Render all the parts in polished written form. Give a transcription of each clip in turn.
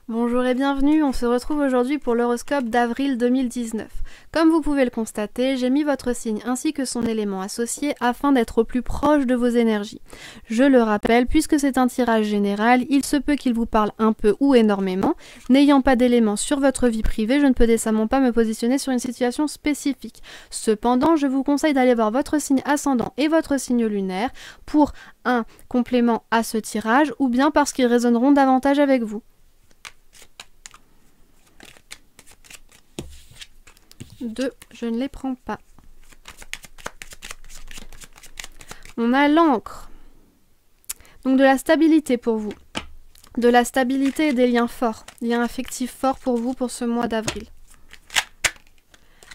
Bonjour et bienvenue, on se retrouve aujourd'hui pour l'horoscope d'avril 2019. Comme vous pouvez le constater, j'ai mis votre signe ainsi que son élément associé afin d'être au plus proche de vos énergies. Je le rappelle, puisque c'est un tirage général, il se peut qu'il vous parle un peu ou énormément. N'ayant pas d'éléments sur votre vie privée, je ne peux décemment pas me positionner sur une situation spécifique. Cependant, je vous conseille d'aller voir votre signe ascendant et votre signe lunaire pour un complément à ce tirage ou bien parce qu'ils résonneront davantage avec vous. 2, je ne les prends pas. On a l'encre. Donc de la stabilité pour vous. De la stabilité et des liens forts. Liens affectifs forts pour vous pour ce mois d'avril.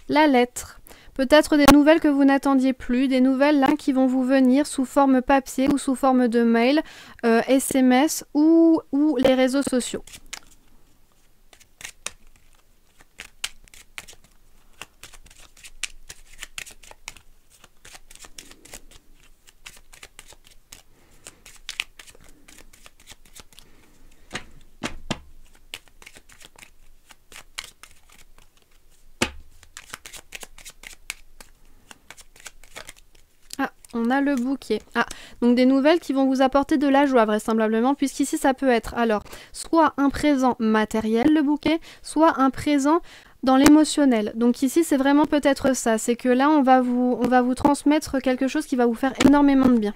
La lettre. Peut-être des nouvelles que vous n'attendiez plus, des nouvelles là qui vont vous venir sous forme papier ou sous forme de mail, SMS ou les réseaux sociaux. On a le bouquet. Donc des nouvelles qui vont vous apporter de la joie vraisemblablement, puisqu'ici ça peut être alors soit un présent matériel, le bouquet, soit un présent dans l'émotionnel. Donc ici c'est vraiment peut-être ça, c'est que là on va vous transmettre quelque chose qui va vous faire énormément de bien.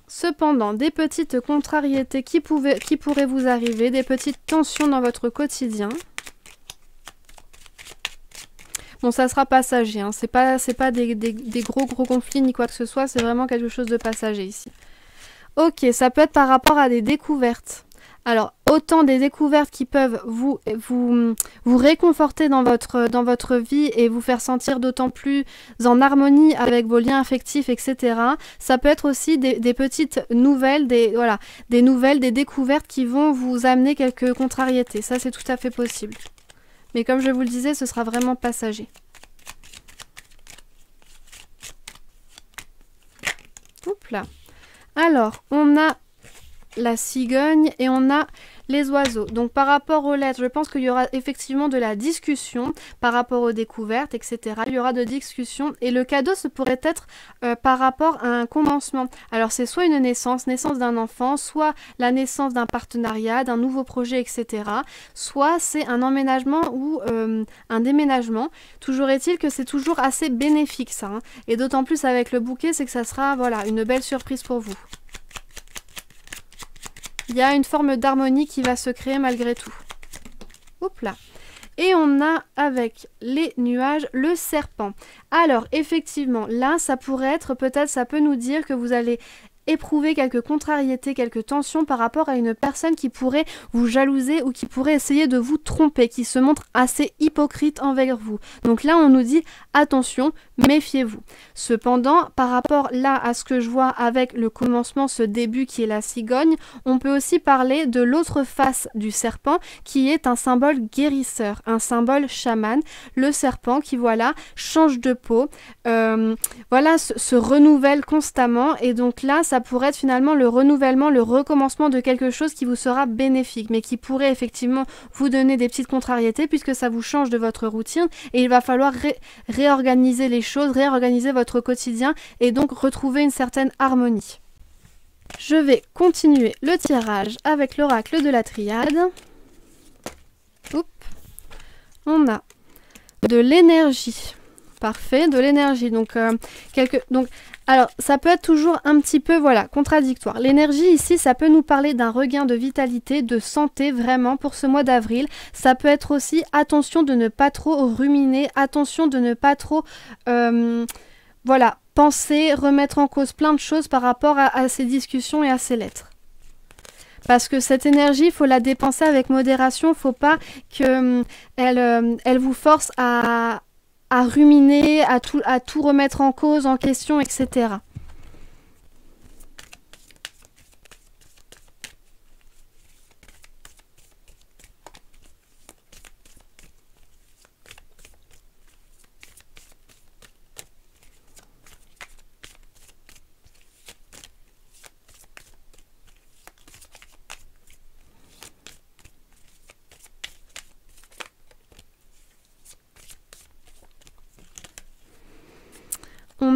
Cependant, des petites contrariétés qui pourraient vous arriver, des petites tensions dans votre quotidien. Bon, ça sera passager, hein. C'est pas des gros conflits ni quoi que ce soit, c'est vraiment quelque chose de passager ici. Ok, ça peut être par rapport à des découvertes. Alors, autant des découvertes qui peuvent vous réconforter dans votre vie et vous faire sentir d'autant plus en harmonie avec vos liens affectifs, etc. Ça peut être aussi des petites nouvelles, des nouvelles, des découvertes qui vont vous amener quelques contrariétés. Ça, c'est tout à fait possible. Mais comme je vous le disais, ce sera vraiment passager. Oups là. Alors, on a la cigogne et on a les oiseaux. Donc par rapport aux lettres, je pense qu'il y aura effectivement de la discussion par rapport aux découvertes, etc. Il y aura de discussion et le cadeau, ce pourrait être par rapport à un commencement. Alors c'est soit une naissance d'un enfant, soit la naissance d'un partenariat, d'un nouveau projet, etc. Soit c'est un emménagement ou un déménagement. Toujours est-il que c'est toujours assez bénéfique ça, hein. Et d'autant plus avec le bouquet, c'est que ça sera une belle surprise pour vous. Il y a une forme d'harmonie qui va se créer malgré tout. Hop là. Et on a avec les nuages le serpent. Alors effectivement, là ça pourrait être, peut-être ça peut nous dire que vous allez éprouver quelques contrariétés, quelques tensions par rapport à une personne qui pourrait vous jalouser ou qui pourrait essayer de vous tromper, qui se montre assez hypocrite envers vous. Donc là, on nous dit attention, méfiez-vous. Cependant, par rapport là à ce que je vois avec le commencement, ce début qui est la cigogne, on peut aussi parler de l'autre face du serpent qui est un symbole guérisseur, un symbole chaman. Le serpent qui, change de peau, se renouvelle constamment et donc là, ça pourrait être finalement le renouvellement, le recommencement de quelque chose qui vous sera bénéfique, mais qui pourrait effectivement vous donner des petites contrariétés puisque ça vous change de votre routine et il va falloir réorganiser les choses, réorganiser votre quotidien et donc retrouver une certaine harmonie. Je vais continuer le tirage avec l'oracle de la triade. Oups. On a de l'énergie. Parfait, de l'énergie. Alors, ça peut être toujours un petit peu, contradictoire. L'énergie ici, ça peut nous parler d'un regain de vitalité, de santé, vraiment, pour ce mois d'avril. Ça peut être aussi, attention de ne pas trop ruminer, attention de ne pas trop, penser, remettre en cause plein de choses par rapport à ces discussions et à ces lettres. Parce que cette énergie, il faut la dépenser avec modération, il ne faut pas qu'elle elle vous force à ruminer, à tout remettre en cause, en question, etc.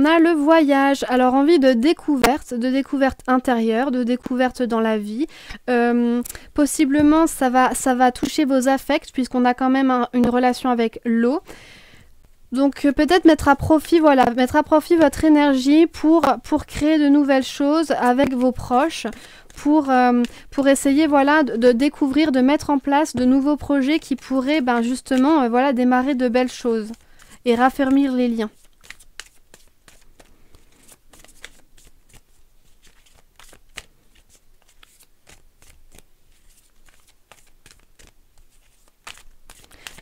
On a le voyage, alors envie de découverte intérieure, de découverte dans la vie. Possiblement, ça va toucher vos affects puisqu'on a quand même une relation avec l'eau. Donc peut-être mettre à profit votre énergie pour créer de nouvelles choses avec vos proches, pour essayer de découvrir, de mettre en place de nouveaux projets qui pourraient justement démarrer de belles choses et raffermir les liens.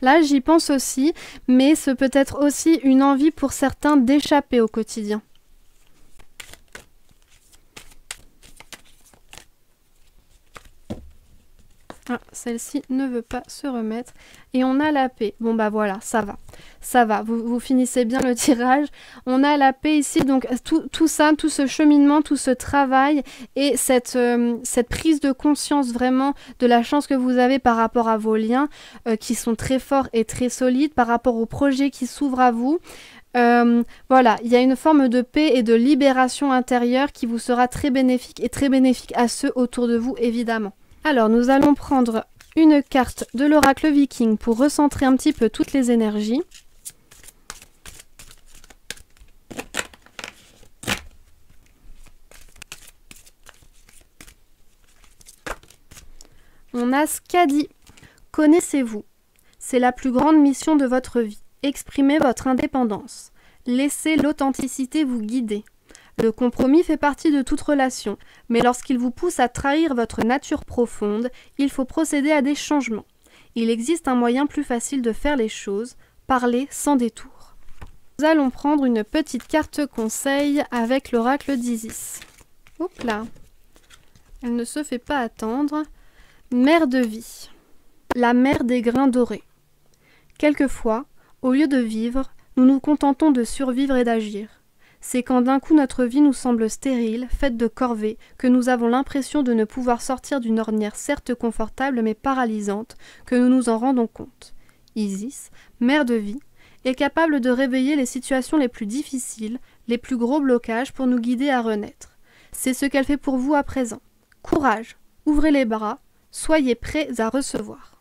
Là, j'y pense aussi, mais c'est peut-être aussi une envie pour certains d'échapper au quotidien. Ah, celle-ci ne veut pas se remettre. Et on a la paix. Bon bah voilà, ça va. Ça va, vous finissez bien le tirage. On a la paix ici, donc tout ça, tout ce cheminement, tout ce travail et cette prise de conscience vraiment de la chance que vous avez par rapport à vos liens qui sont très forts et très solides, par rapport aux projets qui s'ouvrent à vous. Voilà, il y a une forme de paix et de libération intérieure qui vous sera très bénéfique et très bénéfique à ceux autour de vous, évidemment. Alors, nous allons prendre une carte de l'oracle viking pour recentrer un petit peu toutes les énergies. On a Skadi. Connaissez-vous. C'est la plus grande mission de votre vie. Exprimez votre indépendance. Laissez l'authenticité vous guider. Le compromis fait partie de toute relation, mais lorsqu'il vous pousse à trahir votre nature profonde, il faut procéder à des changements. Il existe un moyen plus facile de faire les choses, parler sans détour. Nous allons prendre une petite carte conseil avec l'oracle d'Isis. Hop là. Elle ne se fait pas attendre. Mère de vie. La mère des grains dorés. Quelquefois, au lieu de vivre, nous nous contentons de survivre et d'agir. C'est quand d'un coup notre vie nous semble stérile, faite de corvées, que nous avons l'impression de ne pouvoir sortir d'une ornière certes confortable mais paralysante, que nous nous en rendons compte. Isis, mère de vie, est capable de réveiller les situations les plus difficiles, les plus gros blocages pour nous guider à renaître. C'est ce qu'elle fait pour vous à présent. Courage, ouvrez les bras, soyez prêts à recevoir.